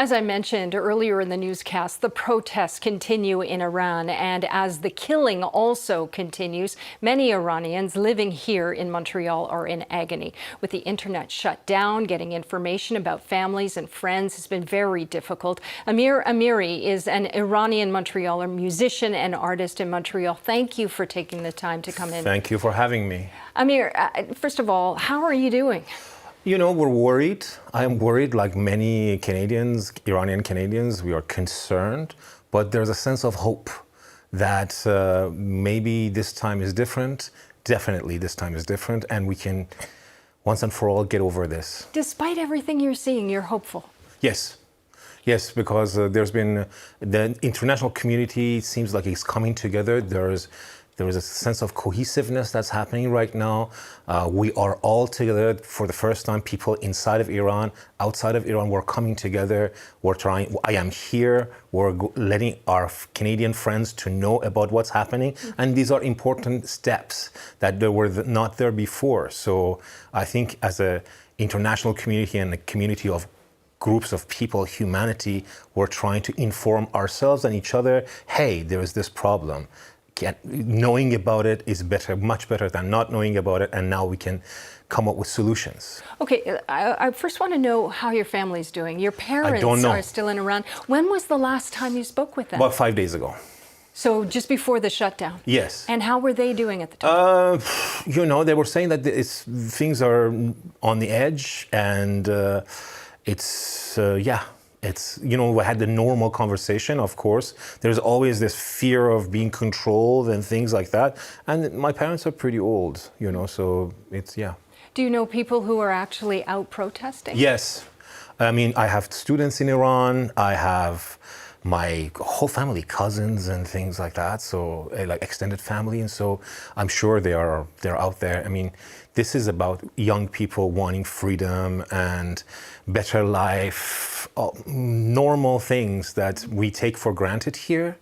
As I mentioned earlier in the newscast, the protests continue in Iran, and as the killing also continues, many Iranians living here in Montreal are in agony. With the internet shut down, getting information about families and friends has been very difficult. Amir Amiri is an Iranian Montrealer, musician and artist in Montreal. Thank you for taking the time to come in. Thank you for having me. Amir, first of all, how are you doing? You know, we're worried. I'm worried like many Canadians, Iranian Canadians. We are concerned, but there's a sense of hope that maybe this time is different. Definitely this time is different, and we can once and for all get over this. Despite everything you're seeing, you're hopeful. Yes. Yes, because there's been, the international community seems like it's coming together. There is a sense of cohesiveness that's happening right now. We are all together for the first time. People inside of Iran, outside of Iran, we're coming together. We're trying, I am here. We're letting our Canadian friends to know about what's happening. And these are important steps that they were not there before. So I think as an international community and a community of groups of people, humanity, we're trying to inform ourselves and each other, hey, there is this problem. Knowing about it is better, much better than not knowing about it, and now we can come up with solutions. Okay, I first want to know how your family's doing. Your parents are still in Iran. When was the last time you spoke with them? About 5 days ago. So just before the shutdown? Yes. And how were they doing at the time? You know, they were saying that things are on the edge, and it's, you know, we had the normal conversation, of course. There's always this fear of being controlled and things like that. And my parents are pretty old, you know, so it's, yeah. Do you know people who are actually out protesting? Yes. I mean, I have students in Iran. I have my whole family, cousins and things like that. So like extended family. And so I'm sure they're out there. I mean, this is about young people wanting freedom and better life, normal things that we take for granted here,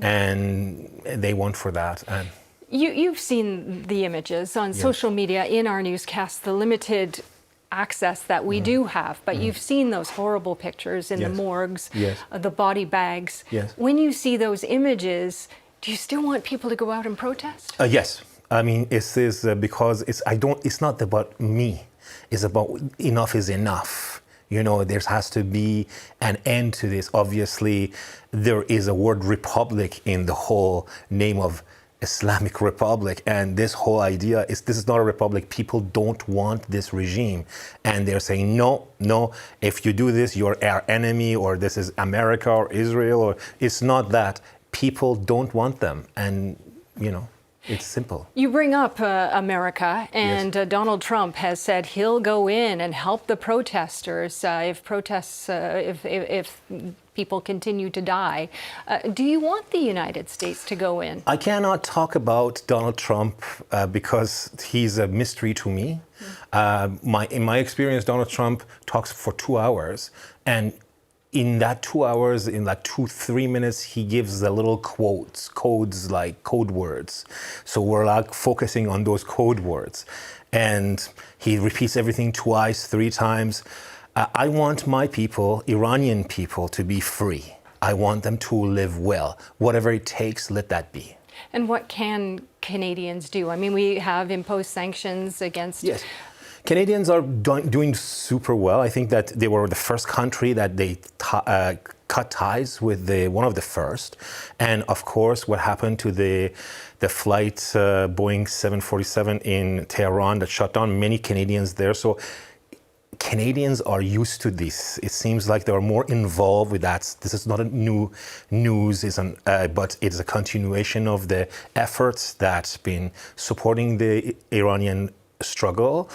and they want for that. And you've seen the images on social media, in our newscast, the limited access that we do have, but you've seen those horrible pictures in the morgues, the body bags. When you see those images, do you still want people to go out and protest? Yes. I mean, it's because it's not about me. It's about enough is enough. You know, there has to be an end to this. Obviously, there is a word republic in the whole name of Islamic Republic, and this whole idea is this is not a republic. People don't want this regime, and they're saying no, if you do this, you're our enemy, or this is America or Israel, or it's not that. People don't want them, and you know, it's simple. You bring up America, and Donald Trump has said he'll go in and help the protesters if people continue to die. Do you want the United States to go in? I cannot talk about Donald Trump because he's a mystery to me. In my experience, Donald Trump talks for 2 hours, and in that 2 hours, in like 2-3 minutes, he gives the little codes like code words. So we're like focusing on those code words. And he repeats everything twice, 3 times. I want my people, Iranian people, to be free. I want them to live well. Whatever it takes, let that be. And what can Canadians do? I mean, we have imposed sanctions against... Yes. Canadians are doing super well. I think that they were the first country that they cut ties with, one of the first. And of course, what happened to the flight Boeing 747 in Tehran that shut down, many Canadians there. So Canadians are used to this. It seems like they're more involved with that. This is not a new news, but it's a continuation of the efforts that's been supporting the Iranian struggle.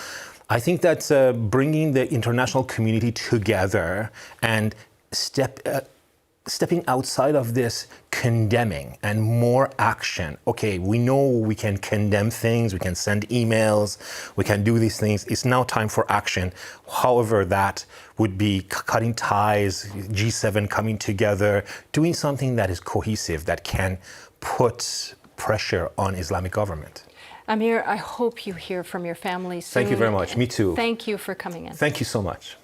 I think that bringing the international community together and stepping outside of this condemning and more action. Okay, we know we can condemn things, we can send emails, we can do these things. It's now time for action. However, that would be cutting ties, G7 coming together, doing something that is cohesive, that can put pressure on Islamic government. Amir, I hope you hear from your family soon. Thank you very much. Me too. Thank you for coming in. Thank you so much.